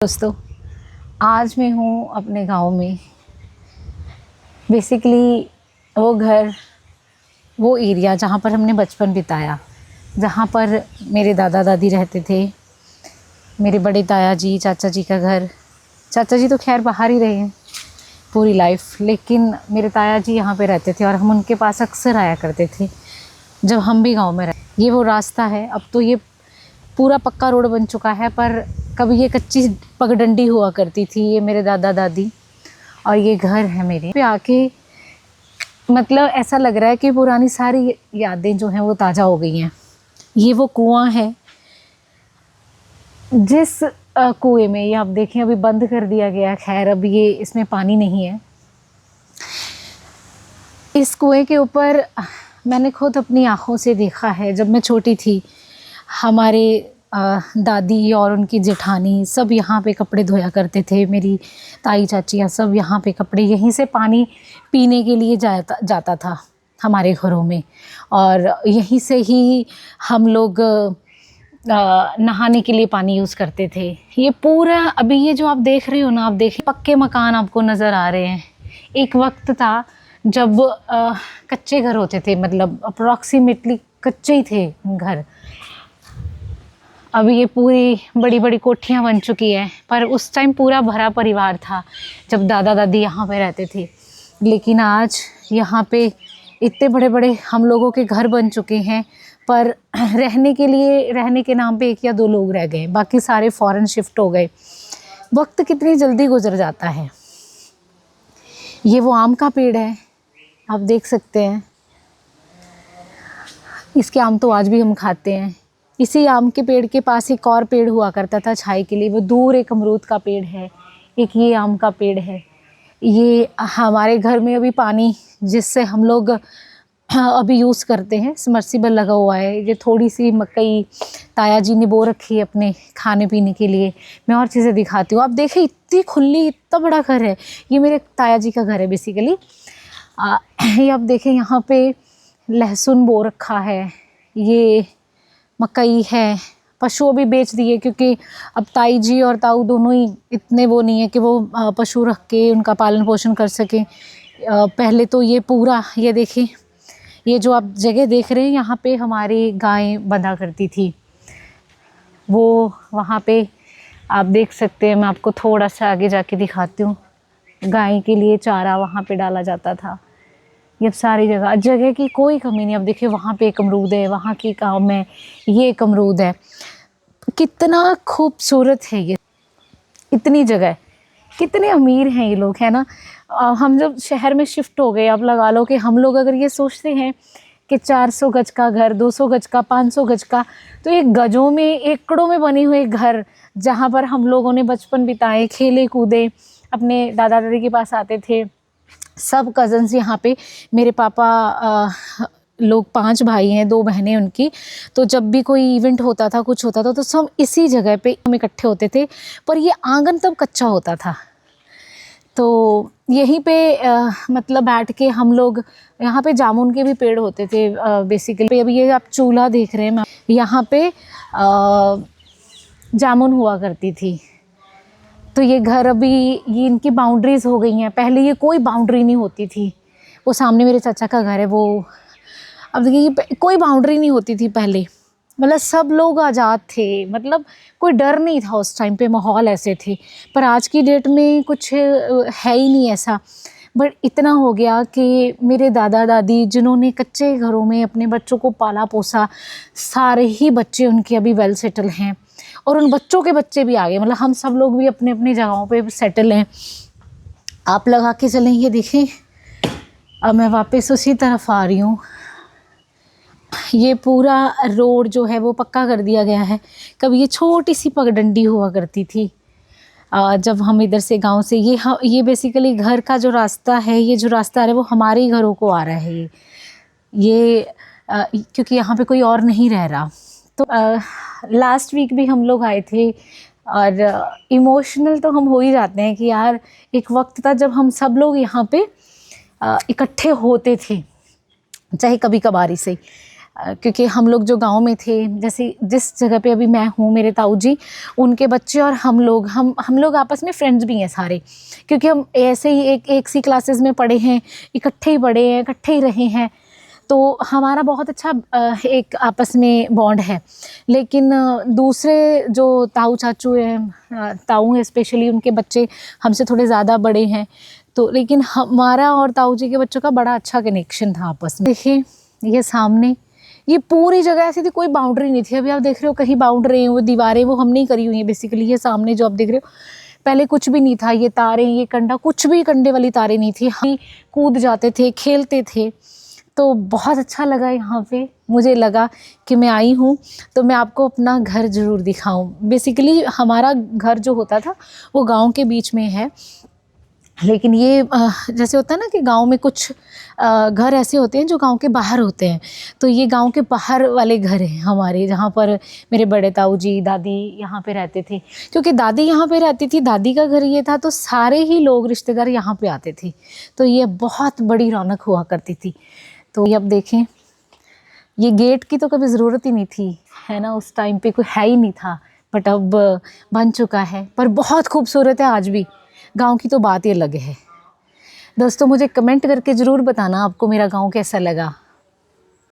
दोस्तों, आज मैं हूँ अपने गांव में। बेसिकली वो घर, वो एरिया जहाँ पर हमने बचपन बिताया, जहाँ पर मेरे दादा दादी रहते थे, मेरे बड़े ताया जी, चाचा जी का घर। चाचा जी तो खैर बाहर ही रहे हैं पूरी लाइफ, लेकिन मेरे ताया जी यहाँ पे रहते थे और हम उनके पास अक्सर आया करते थे जब हम भी गांव में रहे। ये वो रास्ता है, अब तो ये पूरा पक्का रोड बन चुका है, पर कभी ये कच्ची पगडंडी हुआ करती थी। ये मेरे दादा दादी और ये घर है मेरे पे आके, मतलब ऐसा लग रहा है कि पुरानी सारी यादें जो हैं वो ताज़ा हो गई हैं। ये वो कुआं है जिस कुएं में, ये आप देखें अभी बंद कर दिया गया है। खैर अब ये इसमें पानी नहीं है। इस कुएं के ऊपर मैंने खुद अपनी आँखों से देखा है, जब मैं छोटी थी हमारे दादी और उनकी जेठानी सब यहाँ पे कपड़े धोया करते थे। मेरी ताई चाचियाँ सब यहाँ पे कपड़े, यहीं से पानी पीने के लिए जाता था हमारे घरों में, और यहीं से ही हम लोग नहाने के लिए पानी यूज़ करते थे। ये पूरा अभी ये जो आप देख रहे हो ना, आप देखिए पक्के मकान आपको नज़र आ रहे हैं। एक वक्त था जब कच्चे घर होते थे, मतलब अप्रॉक्सीमेटली कच्चे ही थे घर। अभी ये पूरी बड़ी बड़ी कोठियाँ बन चुकी है, पर उस टाइम पूरा भरा परिवार था जब दादा दादी यहाँ पे रहते थे। लेकिन आज यहाँ पे इतने बड़े बड़े हम लोगों के घर बन चुके हैं, पर रहने के नाम पे 1 या 2 लोग रह गए, बाकी सारे फॉरेन शिफ्ट हो गए। वक्त कितनी जल्दी गुजर जाता है। ये वो आम का पेड़ है, आप देख सकते हैं। इसके आम तो आज भी हम खाते हैं। इसी आम के पेड़ के पास एक और पेड़ हुआ करता था छाई के लिए, वो दूर एक अमरूद का पेड़ है, एक ये आम का पेड़ है। ये हमारे घर में अभी पानी जिससे हम लोग अभी यूज़ करते हैं, सबमर्सिबल लगा हुआ है। ये थोड़ी सी मकई ताया जी ने बो रखी है अपने खाने पीने के लिए। मैं और चीज़ें दिखाती हूँ। आप देखें इतनी खुली, इतना बड़ा घर है। ये मेरे ताया जी का घर है बेसिकली। ये आप देखें यहाँ पे लहसुन बो रखा है, ये मकई है। पशु अभी बेच दिए क्योंकि अब ताई जी और ताऊ दोनों ही इतने वो नहीं है कि वो पशु रख के उनका पालन पोषण कर सकें। पहले तो ये पूरा, ये देखें, ये जो आप जगह देख रहे हैं यहाँ पे हमारी गायें बंधा करती थी। वो वहाँ पे आप देख सकते हैं। मैं आपको थोड़ा सा आगे जाके दिखाती हूँ। गाय के लिए चारा वहाँ पे डाला जाता था। ये सारी जगह की कोई कमी नहीं। अब देखिए वहाँ पे एक अमरूद है, वहाँ की गाँव में ये एक अमरूद है। कितना खूबसूरत है ये, इतनी जगह, कितने अमीर हैं ये लोग, है ना। हम जब शहर में शिफ्ट हो गए, अब लगा लो कि हम लोग अगर ये सोचते हैं कि 400 गज का घर, 200 गज का, 500 गज का, तो एक गजों में, एकड़ों में बने हुए घर जहाँ पर हम लोगों ने बचपन बिताए, खेले कूदे, अपने दादा दादी के पास आते थे सब कज़न्स। यहाँ पे मेरे पापा लोग 5 भाई हैं, 2 बहनें उनकी। तो जब भी कोई इवेंट होता था, कुछ होता था, तो सब इसी जगह पे हम इकट्ठे होते थे। पर ये आंगन तब कच्चा होता था, तो यहीं पे मतलब बैठ के हम लोग, यहाँ पे जामुन के भी पेड़ होते थे बेसिकली। अभी ये आप चूल्हा देख रहे हैं, यहाँ पे जामुन हुआ करती थी। तो ये घर अभी, ये इनकी बाउंड्रीज़ हो गई हैं। पहले ये कोई बाउंड्री नहीं होती थी। वो सामने मेरे चाचा का घर है, वो अब देखिए कोई बाउंड्री नहीं होती थी पहले। मतलब सब लोग आज़ाद थे, मतलब कोई डर नहीं था उस टाइम पे, माहौल ऐसे थे। पर आज की डेट में कुछ है ही नहीं ऐसा। बट इतना हो गया कि मेरे दादा दादी जिन्होंने कच्चे घरों में अपने बच्चों को पाला पोसा, सारे ही बच्चे उनके अभी वेल सेटल हैं, और उन बच्चों के बच्चे भी आ गए। मतलब हम सब लोग भी अपने अपनी जगहों पे सेटल हैं। आप लगा के चलें, ये देखें, अब मैं वापस उसी तरफ आ रही हूँ। ये पूरा रोड जो है वो पक्का कर दिया गया है। कभी ये छोटी सी पगडंडी हुआ करती थी जब हम इधर से गांव से, ये बेसिकली घर का जो रास्ता है, ये जो रास्ता आ रहा है वो हमारे ही घरों को आ रहा है। ये क्योंकि यहाँ पे कोई और नहीं रह रहा। तो लास्ट वीक भी हम लोग आए थे, और इमोशनल तो हम हो ही जाते हैं कि यार एक वक्त था जब हम सब लोग यहाँ पे इकट्ठे होते थे, चाहे कभी कभार ही सही। क्योंकि हम लोग जो गांव में थे, जैसे जिस जगह पे अभी मैं हूँ, मेरे ताऊ जी, उनके बच्चे और हम लोग आपस में फ्रेंड्स भी हैं सारे, क्योंकि हम ऐसे ही एक सी क्लासेस में पढ़े हैं, इकट्ठे ही पढ़े हैं, इकट्ठे ही रहे हैं, तो हमारा बहुत अच्छा एक आपस में बॉन्ड है। लेकिन दूसरे जो ताऊ चाचू हैं, ताऊ हैं स्पेशली, उनके बच्चे हमसे थोड़े ज़्यादा बड़े हैं, तो लेकिन हमारा और ताऊ जी के बच्चों का बड़ा अच्छा कनेक्शन था आपस में। देखिए ये सामने, ये पूरी जगह ऐसी थी, कोई बाउंड्री नहीं थी। अभी आप देख रहे हो कहीं बाउंड्री हैं, वो दीवारें वो हमने करी हुई हैं बेसिकली। ये सामने जो आप देख रहे हो, पहले कुछ भी नहीं था, ये तारें, ये कंडा, कुछ भी कंडे वाली तारें नहीं थी। हम कूद जाते थे, खेलते थे, तो बहुत अच्छा लगा यहाँ पे। मुझे लगा कि मैं आई हूँ तो मैं आपको अपना घर ज़रूर दिखाऊं। बेसिकली हमारा घर जो होता था वो गांव के बीच में है, लेकिन ये जैसे होता है ना कि गांव में कुछ घर ऐसे होते हैं जो गांव के बाहर होते हैं, तो ये गांव के बाहर वाले घर हैं हमारे, जहाँ पर मेरे बड़े ताऊ जी, दादी यहाँ पे रहते थे। क्योंकि दादी यहाँ पे रहती थी, दादी का घर ये था, तो सारे ही लोग रिश्तेदार यहाँ पे आते थे, तो ये बहुत बड़ी रौनक हुआ करती थी। तो ये अब देखें, ये गेट की तो कभी ज़रूरत ही नहीं थी, है ना, उस टाइम पे कोई है ही नहीं था, बट अब बन चुका है। पर बहुत खूबसूरत है आज भी, गांव की तो बात ही अलग है। दोस्तों मुझे कमेंट करके ज़रूर बताना आपको मेरा गांव कैसा लगा।